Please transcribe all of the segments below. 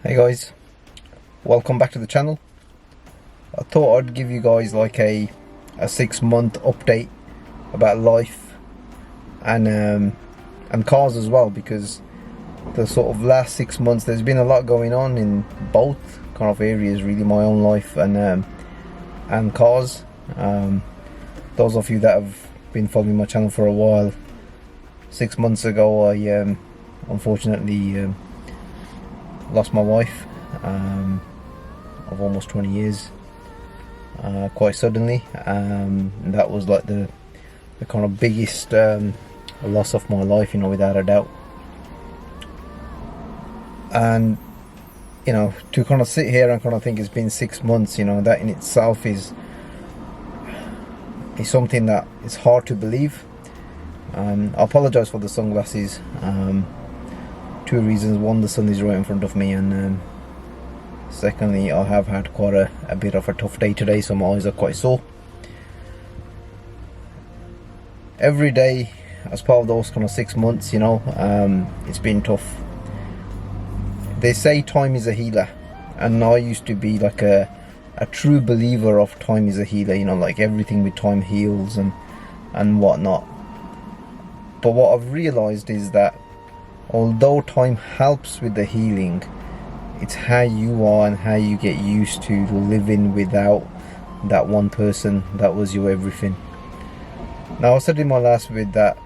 Hey guys, welcome back to the channel. I thought I'd give you guys like a 6-month update about life and cars as well, because the sort of last 6 months there's been a lot going on in both kind of areas, really, my own life and cars. Those of you that have been following my channel for a while, 6 months ago I unfortunately lost my wife of almost 20 years quite suddenly. That was like the kind of biggest loss of my life, you know, without a doubt. And you know, to kind of sit here and kind of think it's been 6 months, you know, that in itself is something that is hard to believe. I apologize for the sunglasses. Two reasons: one, the sun is right in front of me, and secondly, I have had quite a bit of a tough day today, so my eyes are quite sore. Every day as part of those kind of 6 months, you know, it's been tough. They say time is a healer, and I used to be like a true believer of time is a healer, you know, like everything with time heals and whatnot. But what I've realized is that although time helps with the healing, it's how you are and how you get used to living without that one person that was your everything. Now, I said in my last vid that,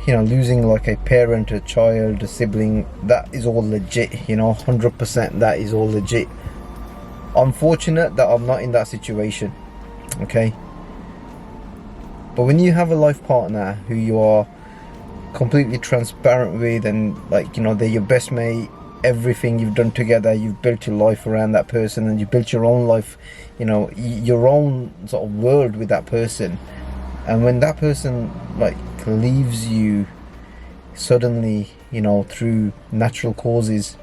you know, losing like a parent, a child, a sibling, that is all legit, you know, 100% that is all legit. I'm fortunate that I'm not in that situation, okay? But when you have a life partner who you are completely transparent with, and like, you know, they're your best mate, everything you've done together, you've built your life around that person, and you built your own life, you know, your own sort of world with that person. And when that person like leaves you suddenly, you know, through natural causes,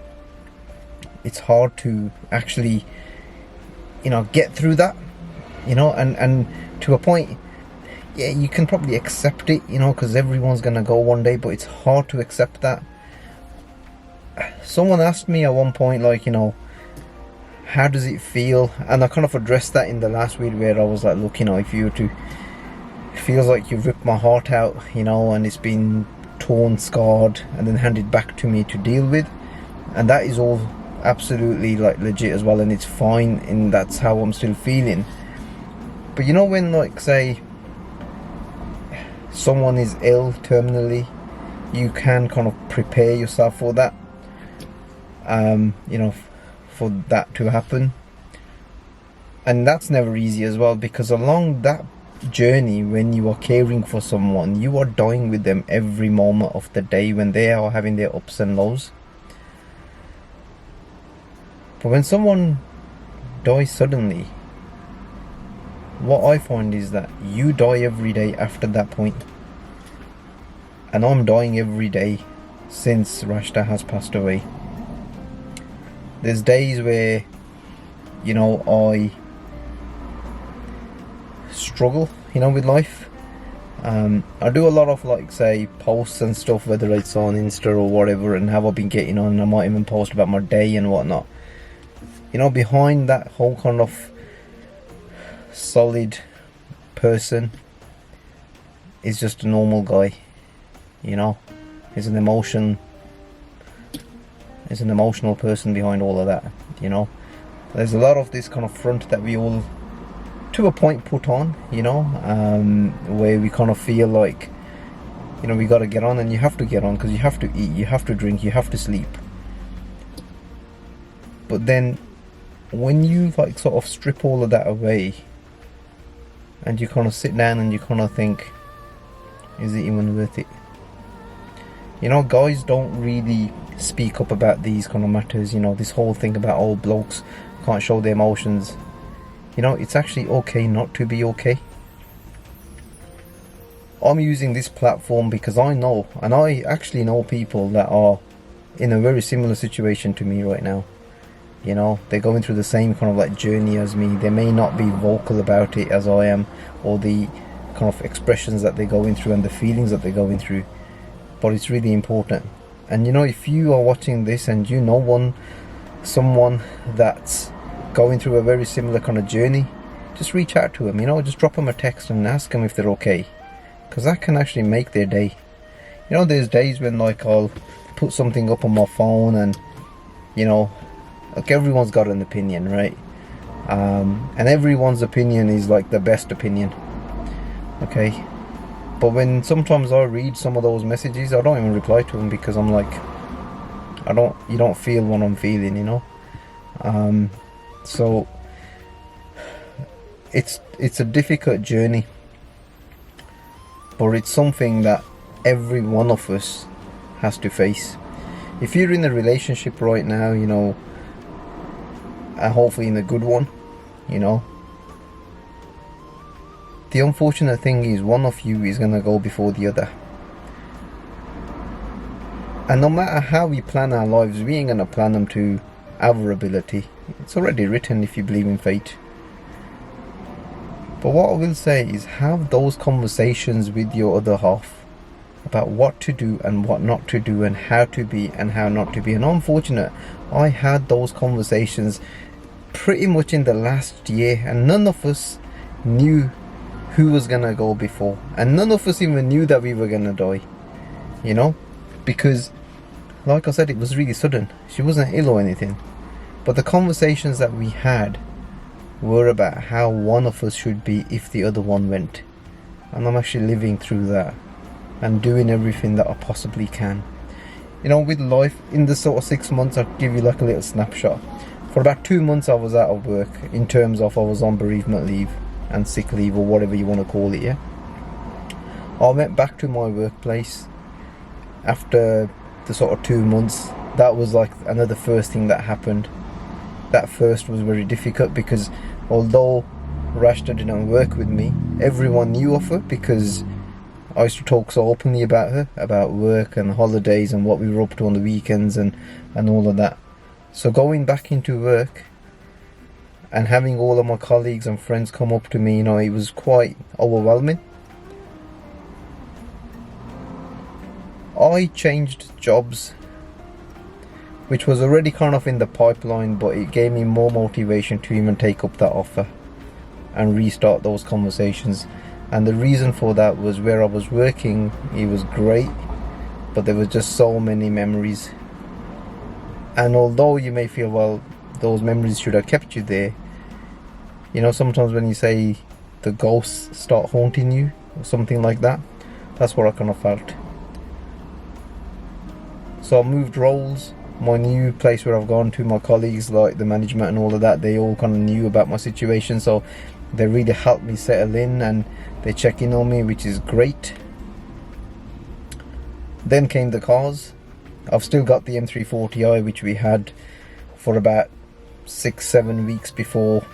it's hard to actually, you know, get through that, you know, and to a point, yeah, you can probably accept it, you know, because everyone's gonna go one day, but it's hard to accept that. Someone asked me at one point, like, you know, how does it feel? And I kind of addressed that in the last video, where I was like, look, you know, if you were to, it feels like you've ripped my heart out, you know, and it's been torn, scarred, and then handed back to me to deal with. And that is all absolutely like legit as well, and it's fine, and that's how I'm still feeling. But you know, when, like, say someone is ill terminally, you can kind of prepare yourself for that, you know, for that to happen. And that's never easy as well, because along that journey, when you are caring for someone, you are dying with them every moment of the day when they are having their ups and lows. But when someone dies suddenly, what I find is that you die every day after that point. And I'm dying every day since Rashta has passed away. There's days where, you know, I struggle, you know, with life. I do a lot of, like, say, posts and stuff, whether it's on Insta or whatever, and how I've been getting on, and I might even post about my day and whatnot. You know, behind that whole kind of solid person is just a normal guy, you know. There's an emotional person behind all of that, you know. There's a lot of this kind of front that we all, to a point, put on, you know, where we kind of feel like, you know, we got to get on, and you have to get on because you have to eat, you have to drink, you have to sleep. But then when you, like, sort of strip all of that away, and you kind of sit down and you kind of think, is it even worth it? You know, guys don't really speak up about these kind of matters, you know, this whole thing about old blokes can't show their emotions. You know, it's actually okay not to be okay. I'm using this platform because I know, and I actually know people that are in a very similar situation to me right now. You know, they're going through the same kind of like journey as me. They may not be vocal about it as I am, or the kind of expressions that they're going through and the feelings that they're going through, but it's really important. And you know, if you are watching this and you know one someone that's going through a very similar kind of journey, just reach out to them, you know, just drop them a text and ask them if they're okay, because that can actually make their day. You know, there's days when like I'll put something up on my phone and, you know, like everyone's got an opinion, right? And everyone's opinion is like the best opinion, okay? But when sometimes I read some of those messages, I don't even reply to them, because I'm like, you don't feel what I'm feeling, you know? So it's a difficult journey, but it's something that every one of us has to face. If you're in a relationship right now, you know, and hopefully in a good one, you know, the unfortunate thing is one of you is going to go before the other. And no matter how we plan our lives, we ain't going to plan them to our ability. It's already written if you believe in fate. But what I will say is, have those conversations with your other half about what to do and what not to do, and how to be and how not to be. And I'm fortunate, I had those conversations pretty much in the last year, and none of us knew who was gonna go before, and none of us even knew that we were gonna die, you know, because like I said, it was really sudden. She wasn't ill or anything, but the conversations that we had were about how one of us should be if the other one went. And I'm actually living through that and doing everything that I possibly can. You know, with life, in the sort of 6 months, I'll give you like a little snapshot. For about 2 months I was out of work, in terms of I was on bereavement leave and sick leave, or whatever you want to call it, yeah. I went back to my workplace after the sort of 2 months. That was like another first thing that happened. That first was very difficult, because although Rashta didn't work with me, everyone knew of her, because I used to talk so openly about her, about work and holidays and what we were up to on the weekends and all of that. So going back into work and having all of my colleagues and friends come up to me, you know, it was quite overwhelming. I changed jobs, which was already kind of in the pipeline, but it gave me more motivation to even take up that offer and restart those conversations. And the reason for that was, where I was working, it was great, but there was just so many memories. And although you may feel, well, those memories should have kept you there, you know, sometimes when you say the ghosts start haunting you or something like that, that's what I kind of felt. So I moved roles. My new place where I've gone to, my colleagues, like the management and all of that, they all kind of knew about my situation, so they really helped me settle in and they check in on me, which is great. Then came the cars. I've still got the M340i, which we had for about 6-7 weeks before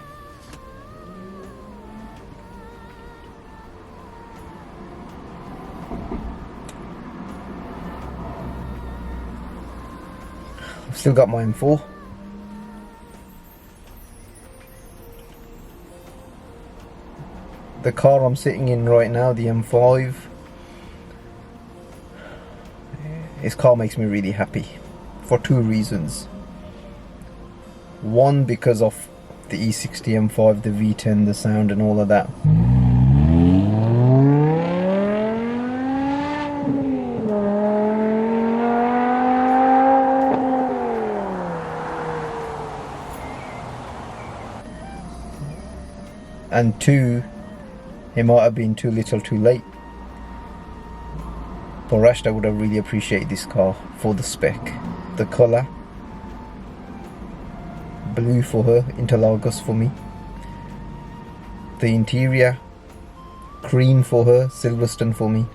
I've still got my M4. The car I'm sitting in right now, the M5, this car makes me really happy for 2 reasons. One, because of the E60 M5, the V10, the sound and all of that. And 2, it might have been too little too late, but Rashta would have really appreciated this car for the spec, the colour, blue for her, Interlagos for me, the interior, cream for her, Silverstone for me,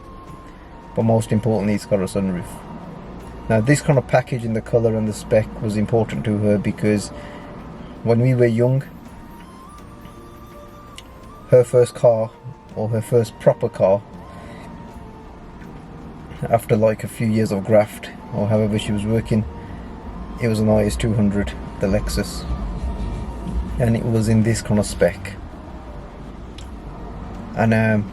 but most importantly it's got a sunroof. Now this kind of package in the colour and the spec was important to her, because when we were young, her first car, or her first proper car, after like a few years of graft or however she was working, it was an IS200, the Lexus, and it was in this kind of spec. And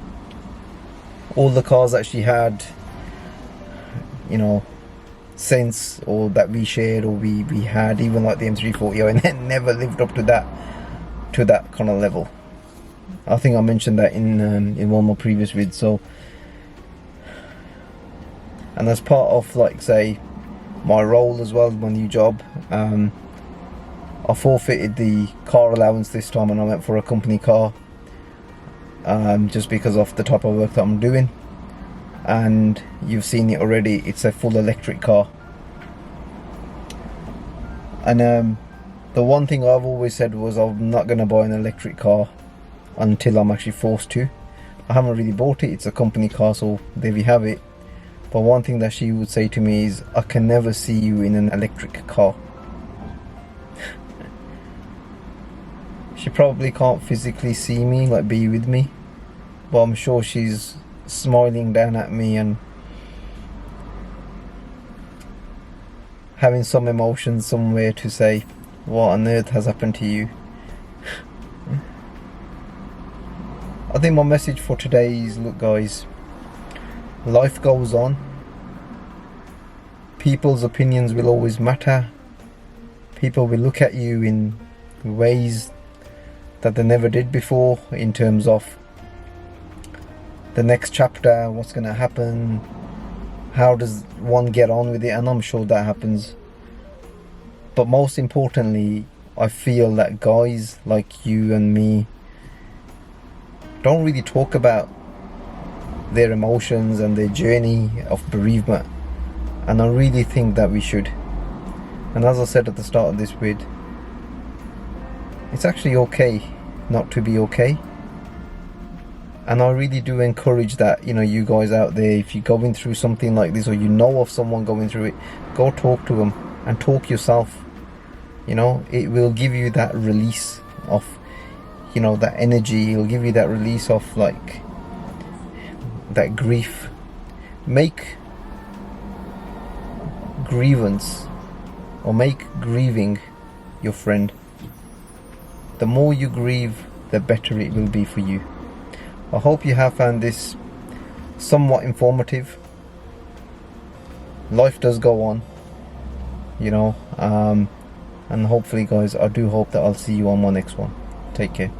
all the cars that she had, you know, sense or that we shared or we had, even like the M340, and it never lived up to that kind of level. I think I mentioned that in one of my previous vids. So, and as part of, like, say, my role as well, my new job, I forfeited the car allowance this time and I went for a company car, just because of the type of work that I'm doing. And you've seen it already, it's a full electric car. And the one thing I've always said was I'm not going to buy an electric car until I'm actually forced to. I haven't really bought it, it's a company car, so there you have it. But one thing that she would say to me is, I can never see you in an electric car. She probably can't physically see me, like be with me, but I'm sure she's smiling down at me and having some emotions somewhere to say, what on earth has happened to you? I think my message for today is, look guys, life goes on. People's opinions will always matter. People will look at you in ways that they never did before, in terms of the next chapter, what's going to happen, how does one get on with it, and I'm sure that happens. But most importantly, I feel that guys like you and me don't really talk about their emotions and their journey of bereavement, and I really think that we should. And as I said at the start of this vid, it's actually okay not to be okay. And I really do encourage that, you know, you guys out there, if you're going through something like this, or you know of someone going through it, go talk to them and talk yourself. You know, it will give you that release of, you know, that energy. It'll give you that release of, like, that grief. Make grievance, or make grieving your friend. The more you grieve, the better it will be for you. I hope you have found this somewhat informative. Life does go on, you know, and hopefully guys, I do hope that I'll see you on my next one. Take care.